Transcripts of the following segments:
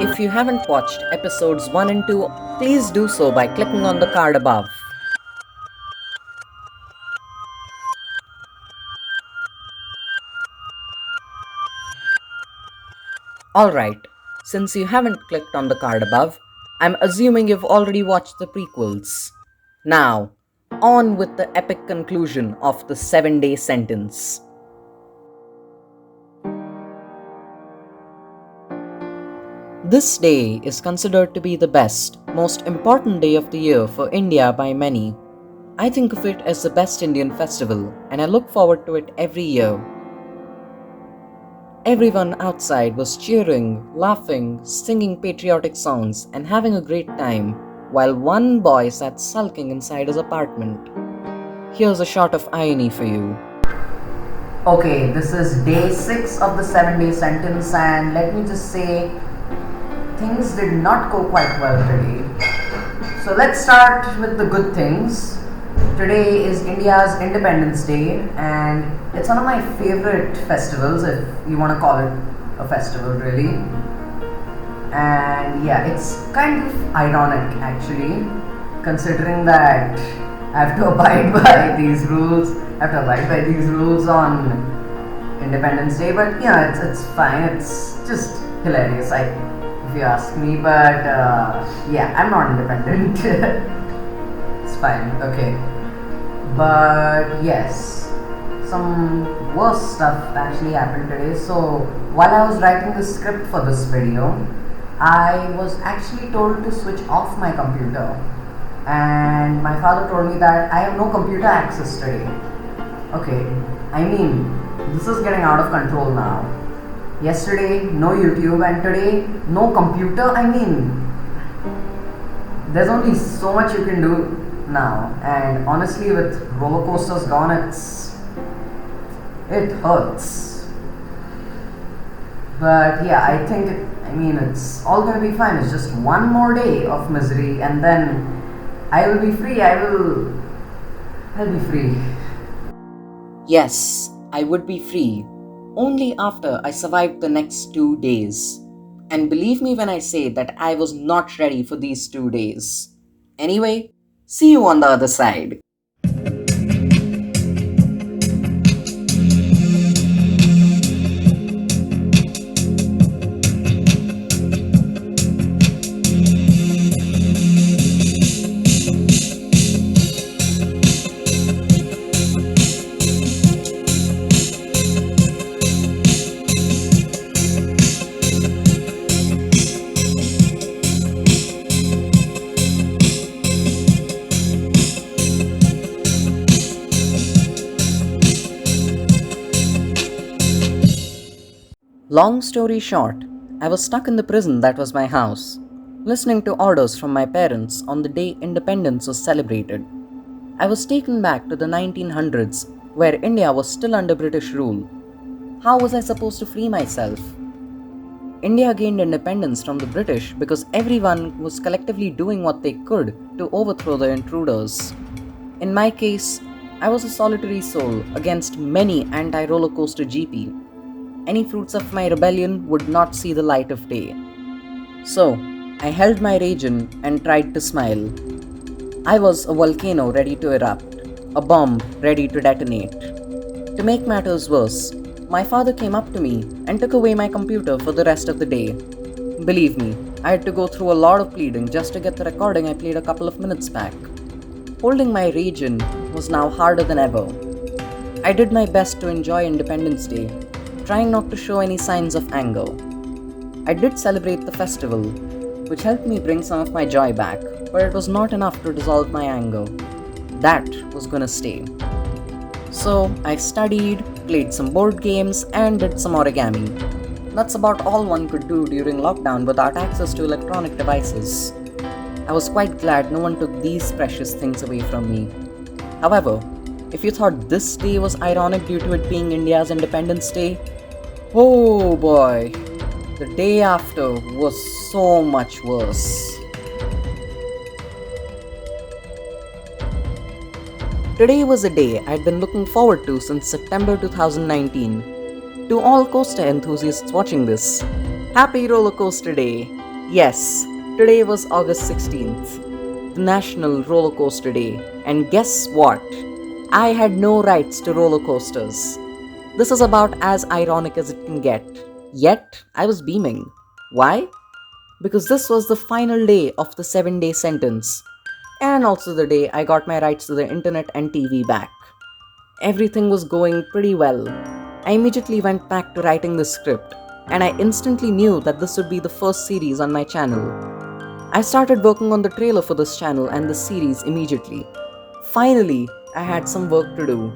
If you haven't watched episodes 1 and 2, please do so by clicking on the card above. Alright, since you haven't clicked on the card above, I'm assuming you've already watched the prequels. Now, on with the epic conclusion of the 7-day sentence. This day is considered to be the best, most important day of the year for India by many. I think of it as the best Indian festival, and I look forward to it every year. Everyone outside was cheering, laughing, singing patriotic songs, and having a great time, while one boy sat sulking inside his apartment. Here's a shot of irony for you. Okay, this is day 6 of the 7-day sentence, and let me just say, things did not go quite well today. So let's start with the good things. Today is India's Independence Day, and it's one of my favorite festivals, if you want to call it a festival, really. And yeah, it's kind of ironic actually, considering that I have to abide by these rules. On Independence Day, but yeah, it's fine. It's just hilarious, if you ask me. But yeah, I'm not independent. It's fine. Okay. But yes, some worse stuff actually happened today. So while I was writing the script for this video, I was actually told to switch off my computer, and my father told me that I have no computer access today. Okay, I mean, this is getting out of control now. Yesterday, no YouTube, and today, no computer. I mean, there's only so much you can do now, and honestly, with roller coasters gone, it hurts. But yeah, it's all gonna be fine. It's just one more day of misery, and then I will be free. I'll be free. Yes, I would be free, only after I survived the next 2 days. And believe me when I say that I was not ready for these 2 days. Anyway, see you on the other side. Long story short, I was stuck in the prison that was my house, listening to orders from my parents on the day independence was celebrated. I was taken back to the 1900s, where India was still under British rule. How was I supposed to free myself? India gained independence from the British because everyone was collectively doing what they could to overthrow the intruders. In my case, I was a solitary soul against many anti-roller coaster GP. Any fruits of my rebellion would not see the light of day. So, I held my rage in and tried to smile. I was a volcano ready to erupt, a bomb ready to detonate. To make matters worse, my father came up to me and took away my computer for the rest of the day. Believe me, I had to go through a lot of pleading just to get the recording I played a couple of minutes back. Holding my rage in was now harder than ever. I did my best to enjoy Independence Day, trying not to show any signs of anger. I did celebrate the festival, which helped me bring some of my joy back, but it was not enough to dissolve my anger. That was gonna stay. So I studied, played some board games, and did some origami. That's about all one could do during lockdown without access to electronic devices. I was quite glad no one took these precious things away from me. However, if you thought this day was ironic due to it being India's Independence Day, oh boy, the day after was so much worse. Today was a day I'd been looking forward to since September 2019. To all coaster enthusiasts watching this, happy roller coaster day! Yes, today was August 16th, the National Roller Coaster Day, and guess what? I had no rights to roller coasters. This is about as ironic as it can get. Yet, I was beaming. Why? Because this was the final day of the 7-day sentence, and also the day I got my rights to the internet and TV back. Everything was going pretty well. I immediately went back to writing the script, and I instantly knew that this would be the first series on my channel. I started working on the trailer for this channel and the series immediately. Finally, I had some work to do.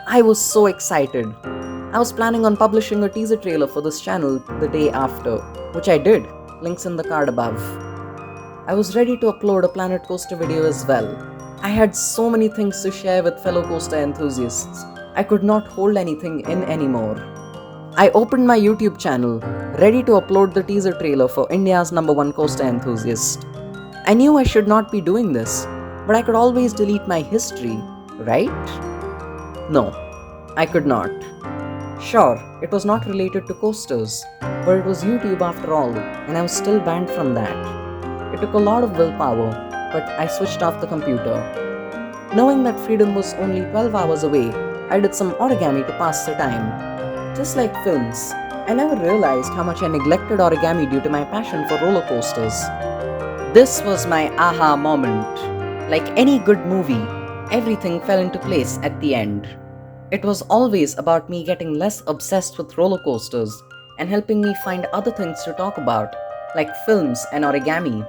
I was so excited. I was planning on publishing a teaser trailer for this channel the day after, which I did. Links in the card above. I was ready to upload a Planet Coaster video as well. I had so many things to share with fellow coaster enthusiasts. I could not hold anything in anymore. I opened my YouTube channel, ready to upload the teaser trailer for India's #1 coaster enthusiast. I knew I should not be doing this, but I could always delete my history, right? No, I could not. Sure, it was not related to coasters, but it was YouTube after all, and I was still banned from that. It took a lot of willpower, but I switched off the computer. Knowing that freedom was only 12 hours away, I did some origami to pass the time. Just like films, I never realized how much I neglected origami due to my passion for roller coasters. This was my aha moment. Like any good movie, everything fell into place at the end. It was always about me getting less obsessed with roller coasters and helping me find other things to talk about, like films and origami.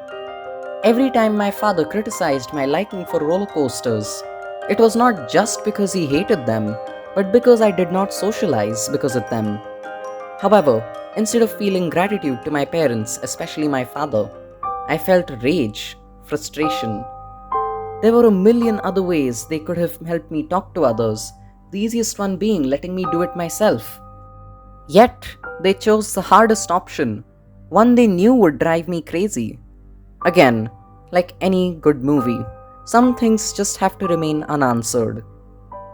Every time my father criticized my liking for roller coasters, it was not just because he hated them, but because I did not socialize because of them. However, instead of feeling gratitude to my parents, especially my father, I felt rage, frustration. There were a million other ways they could have helped me talk to others, the easiest one being letting me do it myself. Yet, they chose the hardest option, one they knew would drive me crazy. Again, like any good movie, some things just have to remain unanswered.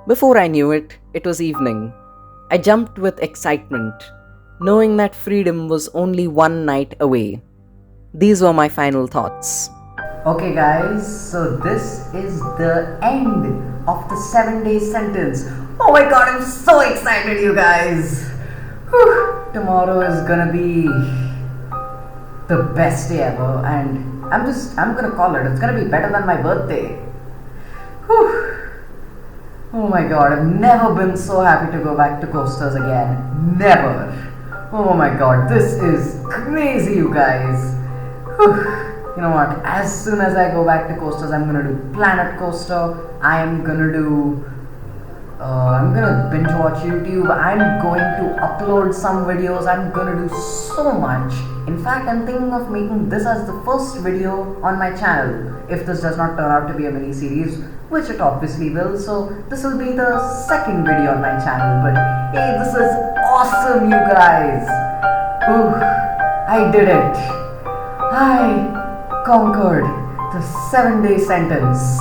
Before I knew it, it was evening. I jumped with excitement, knowing that freedom was only one night away. These were my final thoughts. Okay guys, so this is the end of the 7-day sentence. Oh my god, I'm so excited you guys. Whew. Tomorrow is gonna be the best day ever, and I'm gonna call it. It's gonna be better than my birthday. Whew. Oh my god, I've never been so happy to go back to coasters again. Never. Oh my god, this is crazy you guys. Whew. You know what, as soon as I go back to coasters, I'm gonna do Planet Coaster, I'm gonna binge watch YouTube, I'm going to upload some videos, I'm gonna do so much. In fact, I'm thinking of making this as the first video on my channel, if this does not turn out to be a mini series, which it obviously will, so this will be the second video on my channel, but hey, this is awesome you guys. Ooh, I did it. I conquered the 7-day sentence.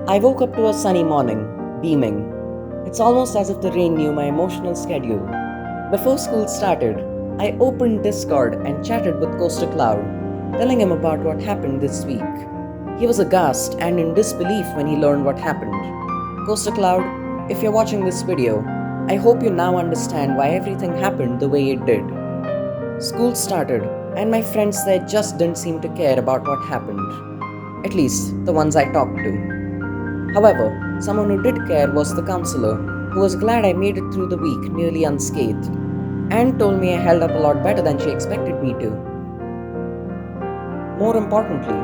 I woke up to a sunny morning, beaming. It's almost as if the rain knew my emotional schedule. Before school started, I opened Discord and chatted with Coaster Cloud, telling him about what happened this week. He was aghast and in disbelief when he learned what happened. Coaster Cloud, if you're watching this video, I hope you now understand why everything happened the way it did. School started, and my friends there just didn't seem to care about what happened. At least, the ones I talked to. However, someone who did care was the counselor, who was glad I made it through the week nearly unscathed, and told me I held up a lot better than she expected me to. More importantly,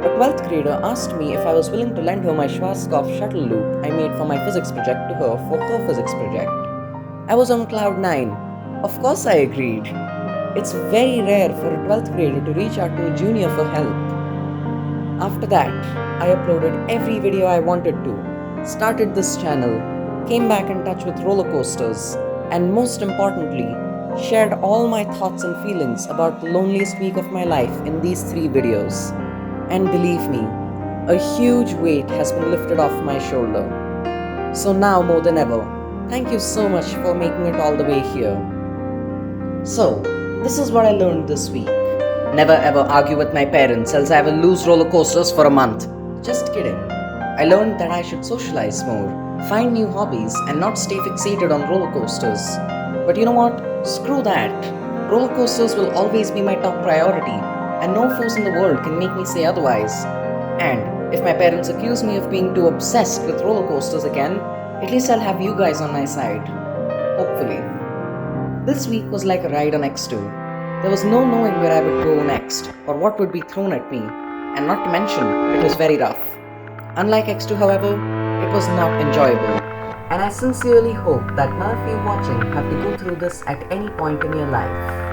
a 12th grader asked me if I was willing to lend her my Schwarzkopf shuttle loop I made for my physics project to her for her physics project. I was on cloud 9. Of course I agreed. It's very rare for a 12th grader to reach out to a junior for help. After that, I uploaded every video I wanted to, started this channel, came back in touch with roller coasters, and most importantly, shared all my thoughts and feelings about the loneliest week of my life in these 3 videos. And believe me, a huge weight has been lifted off my shoulder. So now more than ever, Thank you so much for making it all the way here. So, this is what I learned this week. Never ever argue with my parents, else I will lose roller coasters for a month. Just kidding. I learned that I should socialize more, find new hobbies, and not stay fixated on roller coasters. But you know what? Screw that. Roller coasters will always be my top priority, and no force in the world can make me say otherwise. And if my parents accuse me of being too obsessed with roller coasters again, at least I'll have you guys on my side. Hopefully. This week was like a ride on X2. There was no knowing where I would go next or what would be thrown at me, and not to mention, it was very rough. Unlike X2, however, it was not enjoyable. And I sincerely hope that none of you watching have to go through this at any point in your life.